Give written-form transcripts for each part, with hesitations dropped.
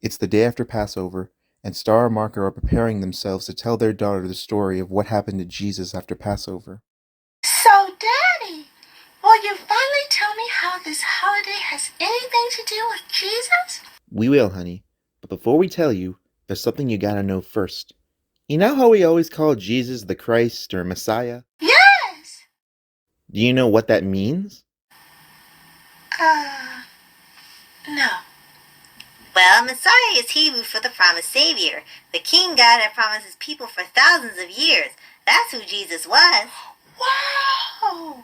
It's the day after Passover, and Star and Mark are preparing themselves to tell their daughter the story of what happened to Jesus after Passover. So, Daddy, will you finally tell me how this holiday has anything to do with Jesus? We will, honey. But before we tell you, there's something you gotta know first. You know how we always call Jesus the Christ or Messiah? Yes! Do you know what that means? No. Well, Messiah is Hebrew for the promised Savior, the King God had promised his people for thousands of years. That's who Jesus was. Wow!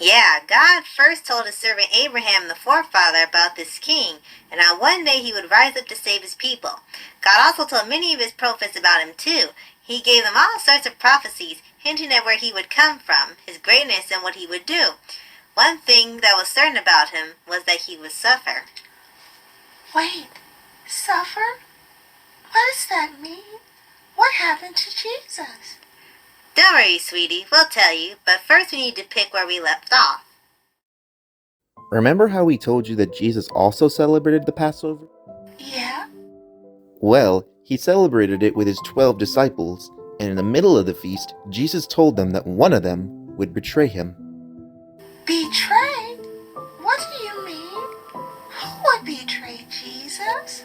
Yeah, God first told his servant Abraham, the forefather, about this king, and how one day he would rise up to save his people. God also told many of his prophets about him too. He gave them all sorts of prophecies, hinting at where he would come from, his greatness, and what he would do. One thing that was certain about him was that he would suffer. Wait, suffer? What does that mean? What happened to Jesus? Don't worry, sweetie, we'll tell you, but first we need to pick where we left off. Remember how we told you that Jesus also celebrated the Passover? Yeah? Well, he celebrated it with his 12 disciples, and in the middle of the feast, Jesus told them that one of them would betray him. Betrayed? What do you mean? Who would betray Jesus?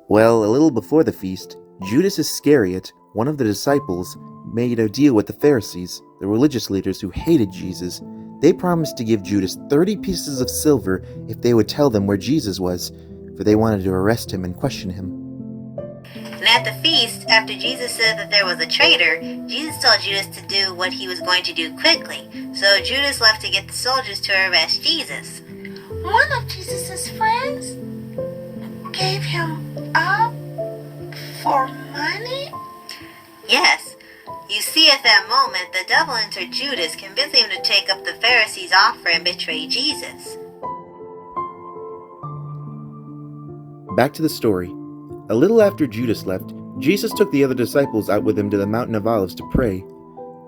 Well, a little before the feast, Judas Iscariot, one of the disciples, made a deal with the Pharisees, the religious leaders who hated Jesus. They promised to give Judas 30 pieces of silver if they would tell them where Jesus was, for they wanted to arrest him and question him. And at the feast, after Jesus said that there was a traitor, Jesus told Judas to do what he was going to do quickly. So Judas left to get the soldiers to arrest Jesus. One of Jesus' friends gave him up for money? Yes. You see, at that moment, the devil entered Judas, convincing him to take up the Pharisees' offer and betray Jesus. Back to the story. A little after Judas left, Jesus took the other disciples out with him to the Mountain of Olives to pray.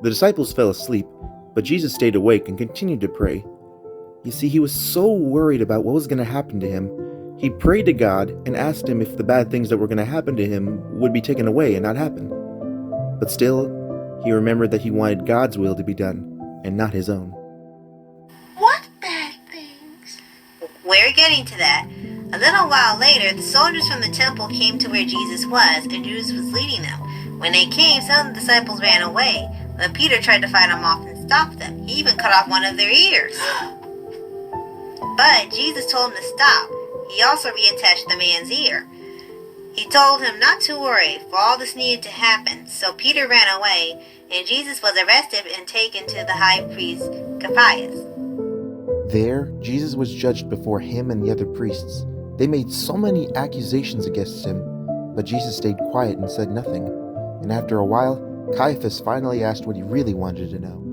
The disciples fell asleep, but Jesus stayed awake and continued to pray. You see, he was so worried about what was going to happen to him. He prayed to God and asked him if the bad things that were going to happen to him would be taken away and not happen. But still, he remembered that he wanted God's will to be done, and not his own. What bad things? We're getting to that. A little while later, the soldiers from the temple came to where Jesus was, and Judas was leading them. When they came, some of the disciples ran away, but Peter tried to fight them off and stop them. He even cut off one of their ears. But Jesus told him to stop. He also reattached the man's ear. He told him not to worry, for all this needed to happen. So Peter ran away, and Jesus was arrested and taken to the high priest Caiaphas. There, Jesus was judged before him and the other priests. They made so many accusations against him, but Jesus stayed quiet and said nothing. And after a while, Caiaphas finally asked what he really wanted to know.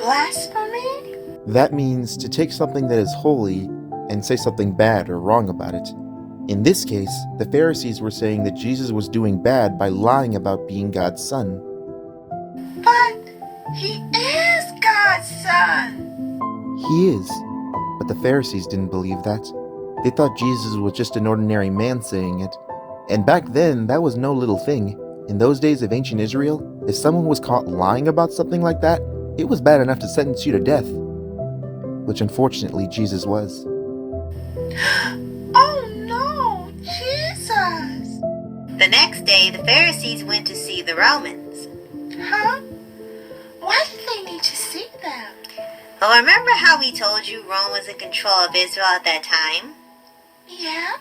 Blasphemy? That means to take something that is holy and say something bad or wrong about it. In this case, the Pharisees were saying that Jesus was doing bad by lying about being God's son. But he is God's son. He is, but the Pharisees didn't believe that. They thought Jesus was just an ordinary man saying it. And back then, that was no little thing. In those days of ancient Israel, if someone was caught lying about something like that, it was bad enough to sentence you to death. Which unfortunately Jesus was. Oh no, Jesus! The next day, the Pharisees went to see the Romans. Huh? Why did they need to see them? Well, remember how we told you Rome was in control of Israel at that time? Yeah?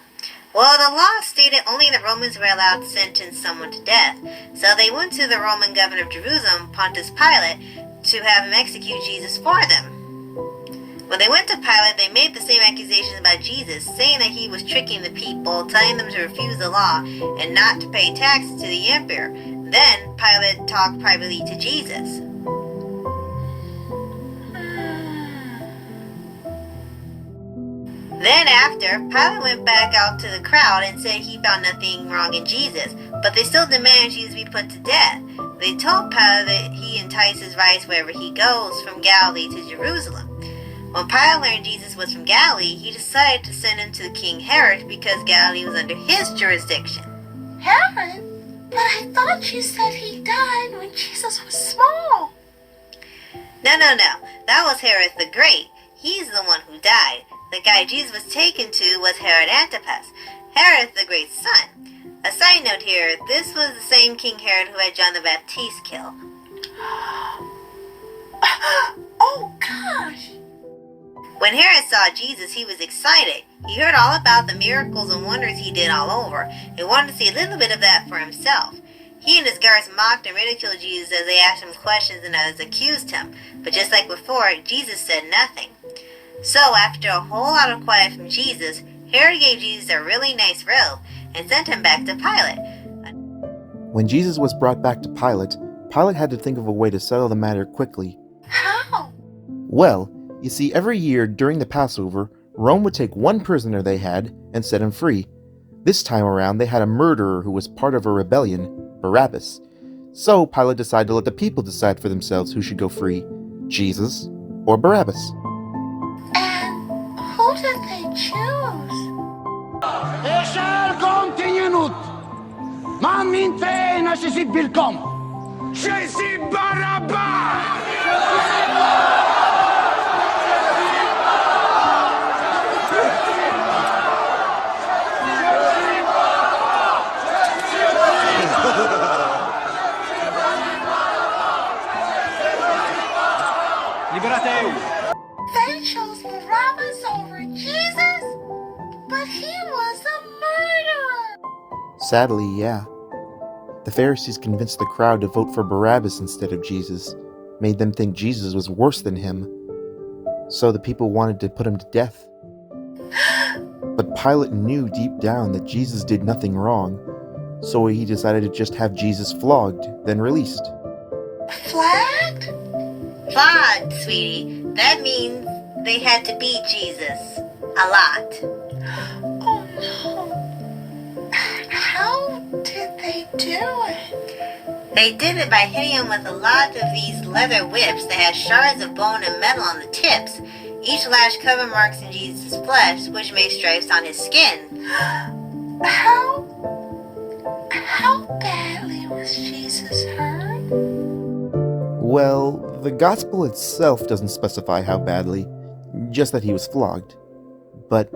Well, the law stated only the Romans were allowed to sentence someone to death. So they went to the Roman governor of Jerusalem, Pontius Pilate, to have him execute Jesus for them. When they went to Pilate, they made the same accusations about Jesus, saying that he was tricking the people, telling them to refuse the law and not to pay taxes to the emperor. Then Pilate talked privately to Jesus. Then after, Pilate went back out to the crowd and said he found nothing wrong in Jesus, but they still demanded Jesus be put to death. They told Pilate that he entices vice wherever he goes, from Galilee to Jerusalem. When Pilate learned Jesus was from Galilee, he decided to send him to King Herod because Galilee was under his jurisdiction. Herod? But I thought you said he died when Jesus was small. No. That was Herod the Great. He's the one who died. The guy Jesus was taken to was Herod Antipas, Herod the Great's son. A side note here, this was the same King Herod who had John the Baptist killed. Oh, gosh. When Herod saw Jesus, he was excited. He heard all about the miracles and wonders he did all over, and wanted to see a little bit of that for himself. He and his guards mocked and ridiculed Jesus as they asked him questions and others accused him. But just like before, Jesus said nothing. So after a whole lot of quiet from Jesus, Herod gave Jesus a really nice robe and sent him back to Pilate. When Jesus was brought back to Pilate, Pilate had to think of a way to settle the matter quickly. How? Well, you see, every year during the Passover, Rome would take one prisoner they had and set him free. This time around, they had a murderer who was part of a rebellion, Barabbas. So Pilate decided to let the people decide for themselves who should go free, Jesus or Barabbas. And who did they choose? Eșal conținut! M-am mintenă și si vilcom! Și si Baraba! Liberate-o! They chose Barabbas over Jesus? But he was a murderer. Sadly, yeah. The Pharisees convinced the crowd to vote for Barabbas instead of Jesus, made them think Jesus was worse than him. So the people wanted to put him to death. But Pilate knew deep down that Jesus did nothing wrong, so he decided to just have Jesus flogged, then released. Flagged? Flogged, sweetie. That means they had to beat Jesus. A lot. Oh no. How did they do it? They did it by hitting him with a lot of these leather whips that had shards of bone and metal on the tips. Each lash covered marks in Jesus' flesh, which made stripes on his skin. How badly was Jesus hurt? Well, the gospel itself doesn't specify how badly, just that he was flogged. But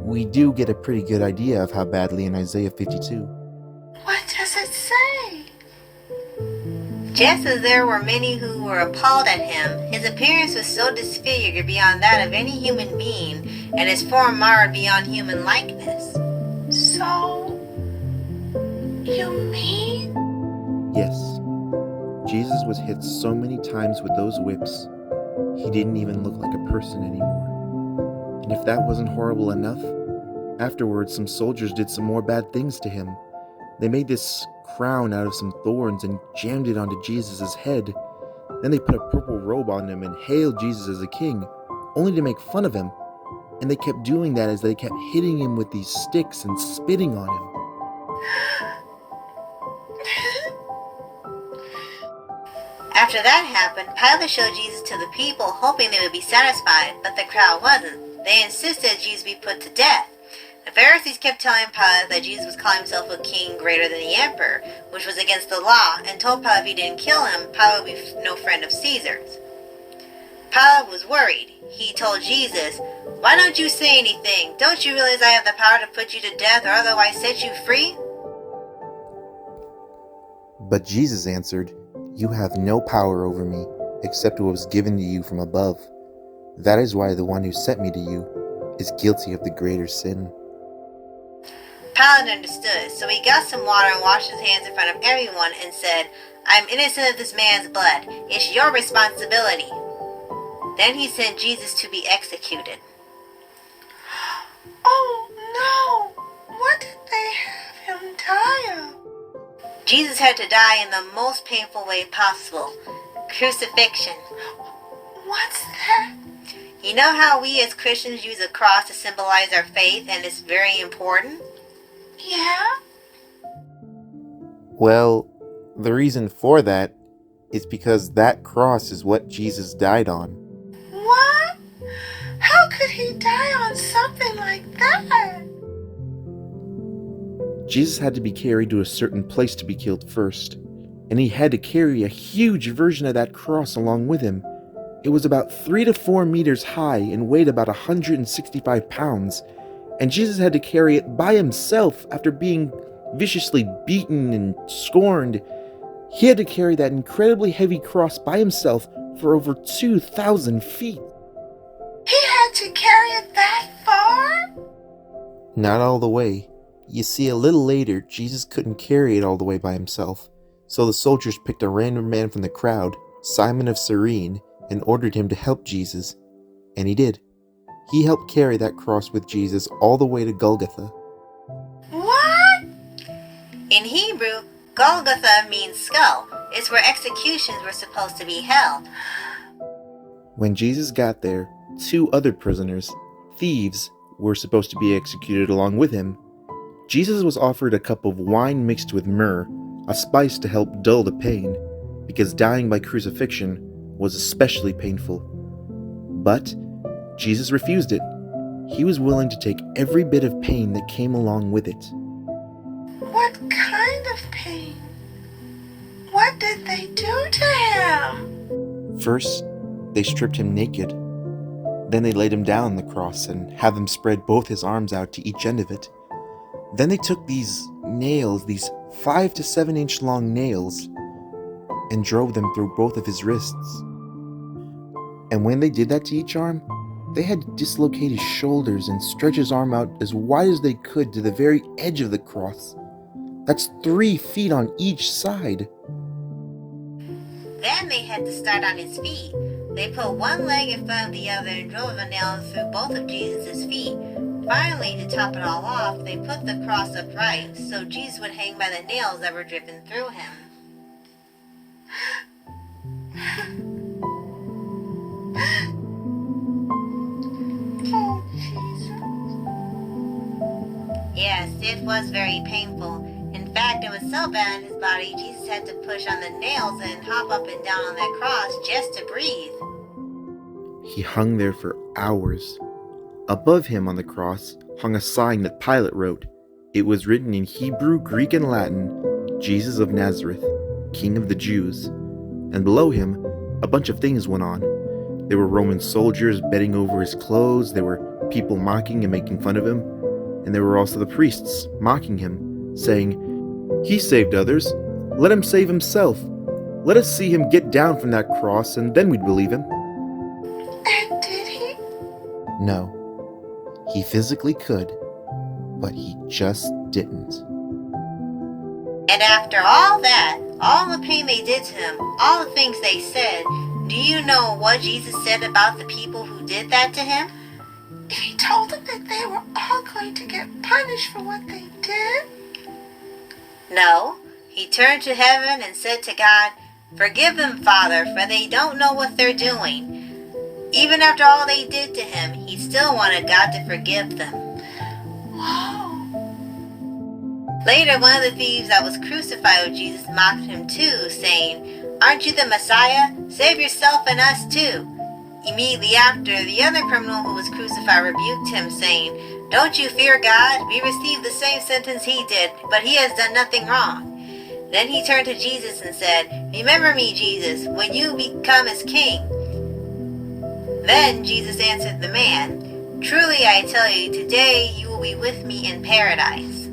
we do get a pretty good idea of how badly in Isaiah 52. What does it say? Just as there were many who were appalled at him, his appearance was so disfigured beyond that of any human being, and his form marred beyond human likeness. So, you mean? Yes, Jesus was hit so many times with those whips, he didn't even look like a person anymore. And if that wasn't horrible enough, afterwards some soldiers did some more bad things to him. They made this crown out of some thorns and jammed it onto Jesus' head. Then they put a purple robe on him and hailed Jesus as a king, only to make fun of him. And they kept doing that as they kept hitting him with these sticks and spitting on him. After that happened, Pilate showed Jesus to the people, hoping they would be satisfied, but the crowd wasn't. They insisted Jesus be put to death. The Pharisees kept telling Pilate that Jesus was calling himself a king greater than the emperor, which was against the law, and told Pilate if he didn't kill him, Pilate would be no friend of Caesar's. Pilate was worried. He told Jesus, "Why don't you say anything? Don't you realize I have the power to put you to death or otherwise set you free?" But Jesus answered, "You have no power over me, except what was given to you from above. That is why the one who sent me to you is guilty of the greater sin." Pilate understood, so he got some water and washed his hands in front of everyone and said, I'm innocent of this man's blood. It's your responsibility. Then he sent Jesus to be executed. Oh no! What did they have him die of? Jesus had to die in the most painful way possible. Crucifixion. What's that? You know how we as Christians use a cross to symbolize our faith, and it's very important? Yeah? Well, the reason for that is because that cross is what Jesus died on. What? How could he die on something like that? Jesus had to be carried to a certain place to be killed first, and he had to carry a huge version of that cross along with him. It was about 3 to 4 meters high and weighed about 165 pounds, and Jesus had to carry it by himself after being viciously beaten and scorned. He had to carry that incredibly heavy cross by himself for over 2,000 feet. He had to carry it that far? Not all the way. You see, a little later, Jesus couldn't carry it all the way by himself, so the soldiers picked a random man from the crowd, Simon of Cyrene, and ordered him to help Jesus. And he did. He helped carry that cross with Jesus all the way to Golgotha. What? In Hebrew, Golgotha means skull. It's where executions were supposed to be held. When Jesus got there, 2 other prisoners, thieves, were supposed to be executed along with him. Jesus was offered a cup of wine mixed with myrrh, a spice to help dull the pain, because dying by crucifixion was especially painful. But Jesus refused it. He was willing to take every bit of pain that came along with it. What kind of pain? What did they do to him? First, they stripped him naked. Then they laid him down on the cross and had him spread both his arms out to each end of it. Then they took these nails, these 5 to 7 inch long nails, and drove them through both of his wrists. And when they did that to each arm, they had to dislocate his shoulders and stretch his arm out as wide as they could to the very edge of the cross. That's 3 feet on each side. Then they had to start on his feet. They put one leg in front of the other and drove a nail through both of Jesus' feet. Finally, to top it all off, they put the cross upright so Jesus would hang by the nails that were driven through him. Oh, Jesus. Yes, it was very painful. In fact, it was so bad on his body, Jesus had to push on the nails and hop up and down on that cross just to breathe. He hung there for hours. Above him on the cross hung a sign that Pilate wrote. It was written in Hebrew, Greek, and Latin, Jesus of Nazareth, King of the Jews. And below him, a bunch of things went on. There were Roman soldiers bedding over his clothes, there were people mocking and making fun of him, and there were also the priests mocking him, saying, "He saved others, let him save himself. Let us see him get down from that cross, and then we'd believe him." And did he? No. He physically could, but he just didn't. And after all that, all the pain they did to him, all the things they said, do you know what Jesus said about the people who did that to him? He told them that they were all going to get punished for what they did? No, he turned to heaven and said to God, "Forgive them, Father, for they don't know what they're doing." Even after all they did to him, he still wanted God to forgive them. Whoa. Later, one of the thieves that was crucified with Jesus mocked him too, saying, "Aren't you the Messiah? Save yourself and us too." Immediately after, the other criminal who was crucified rebuked him, saying, "Don't you fear God? We received the same sentence he did, but he has done nothing wrong." Then he turned to Jesus and said, "Remember me, Jesus, when you become as king." Then Jesus answered the man, "Truly I tell you, today you will be with me in paradise."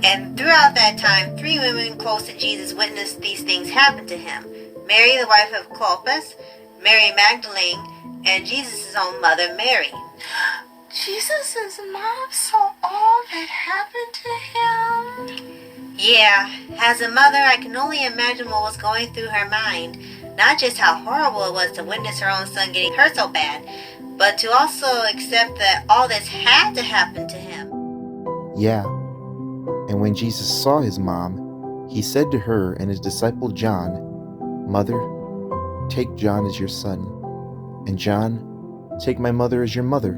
And throughout that time, 3 women close to Jesus witnessed these things happen to him. Mary, the wife of Clopas, Mary Magdalene, and Jesus' own mother, Mary. Jesus' mom saw all that happened to him? Yeah, as a mother, I can only imagine what was going through her mind. Not just how horrible it was to witness her own son getting hurt so bad, but to also accept that all this had to happen to him. Yeah. And when Jesus saw his mom, he said to her and his disciple John, "Mother, take John as your son, and John, take my mother as your mother."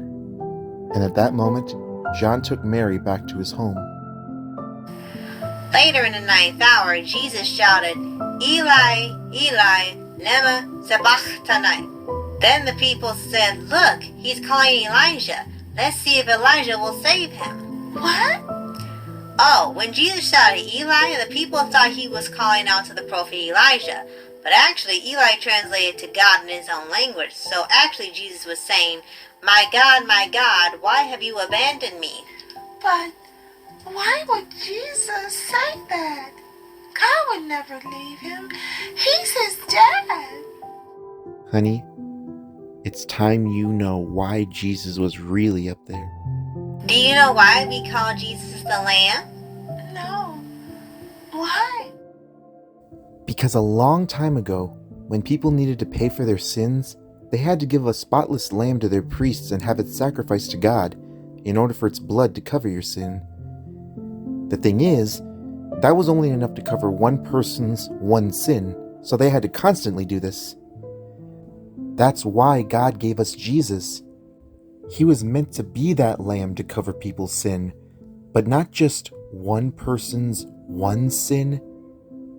And at that moment, John took Mary back to his home. Later in the ninth hour, Jesus shouted, "Eli, Eli, lema sabachthani." Then the people said, "Look, he's calling Elijah. Let's see if Elijah will save him." What? Oh, when Jesus shouted Eli, the people thought he was calling out to the prophet Elijah. But actually, Eli translated to God in his own language. So actually, Jesus was saying, my God, why have you abandoned me?" But why would Jesus say that? God would never leave him. He's his dad. Honey, it's time you know why Jesus was really up there. Do you know why we call Jesus the Lamb? No. Why? Because a long time ago, when people needed to pay for their sins, they had to give a spotless lamb to their priests and have it sacrificed to God in order for its blood to cover your sin. The thing is, that was only enough to cover one person's one sin, so they had to constantly do this. That's why God gave us Jesus. He was meant to be that lamb to cover people's sin, but not just one person's one sin.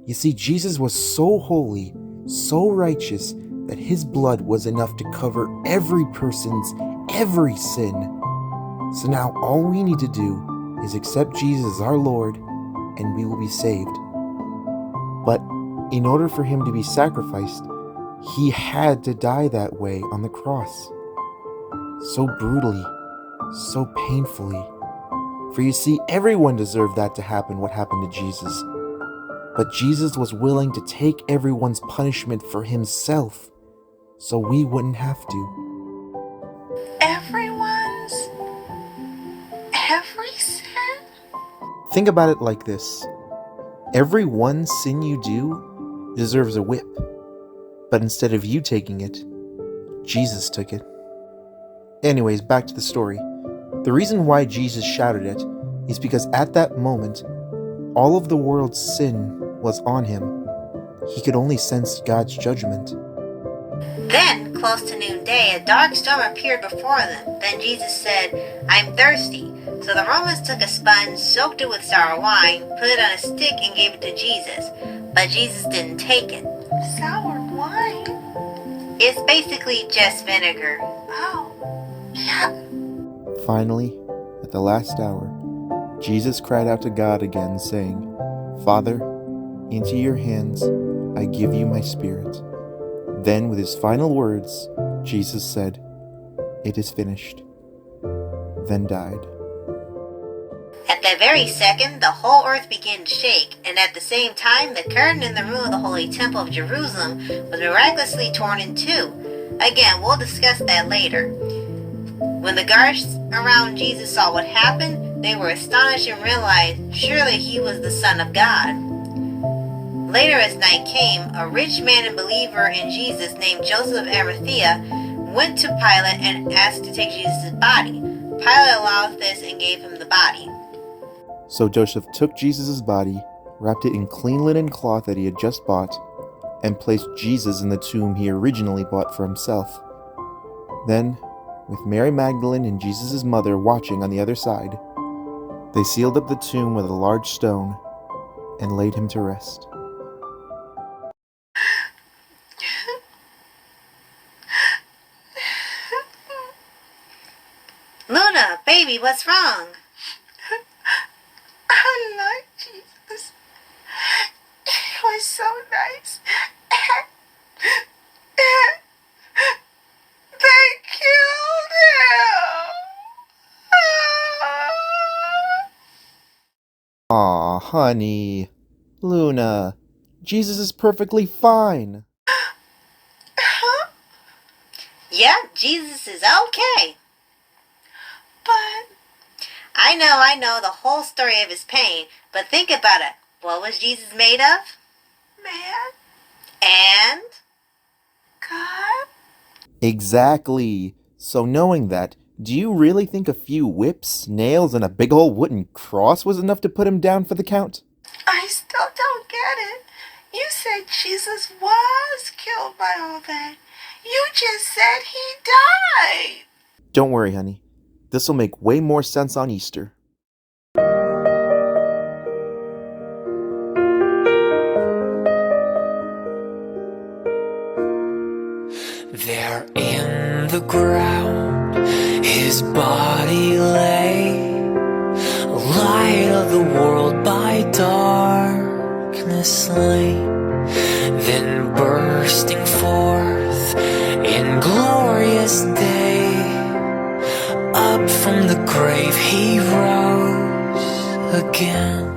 You see, Jesus was so holy, so righteous, that his blood was enough to cover every person's every sin. So now all we need to do is accept Jesus as our Lord, and we will be saved. But in order for him to be sacrificed, he had to die that way on the cross. So brutally, so painfully. For you see, everyone deserved that to happen, what happened to Jesus. But Jesus was willing to take everyone's punishment for himself, so we wouldn't have to. Everyone's? Every sin? Think about it like this. Every one sin you do deserves a whip. But instead of you taking it, Jesus took it. Anyways, back to the story. The reason why Jesus shouted it is because at that moment, all of the world's sin was on him. He could only sense God's judgment. Then, close to noonday, a dark storm appeared before them. Then Jesus said, "I'm thirsty." So the Romans took a sponge, soaked it with sour wine, put it on a stick, and gave it to Jesus. But Jesus didn't take it. Sour wine? It's basically just vinegar. Oh, yeah. Finally, at the last hour, Jesus cried out to God again, saying, "Father, into your hands I give you my spirit." Then, with his final words, Jesus said, "It is finished," then died. At that very second, the whole earth began to shake, and at the same time, the curtain in the room of the Holy Temple of Jerusalem was miraculously torn in two. Again, we'll discuss that later. When the guards around Jesus saw what happened, they were astonished and realized surely he was the Son of God. Later as night came, a rich man and believer in Jesus named Joseph of Arimathea went to Pilate and asked to take Jesus' body. Pilate allowed this and gave him the body. So Joseph took Jesus' body, wrapped it in clean linen cloth that he had just bought, and placed Jesus in the tomb he originally bought for himself. Then, with Mary Magdalene and Jesus' mother watching on the other side, they sealed up the tomb with a large stone and laid him to rest. Luna, baby, what's wrong? I like Jesus. He was so nice. They killed him. Aw, honey. Luna, Jesus is perfectly fine. Yeah, Jesus is okay. But I know the whole story of his pain, but think about it. What was Jesus made of? Man, And God, Exactly. So knowing that, do you really think a few whips, nails, and a big old wooden cross was enough to put him down for the count? I still don't get it. You said Jesus was killed by all that. You just said he died. Don't worry, honey. This'll make way more sense on Easter. There in the ground his body lay, light of the world by darkness slain. Then bursting forth in glorious day, up from the grave he rose again.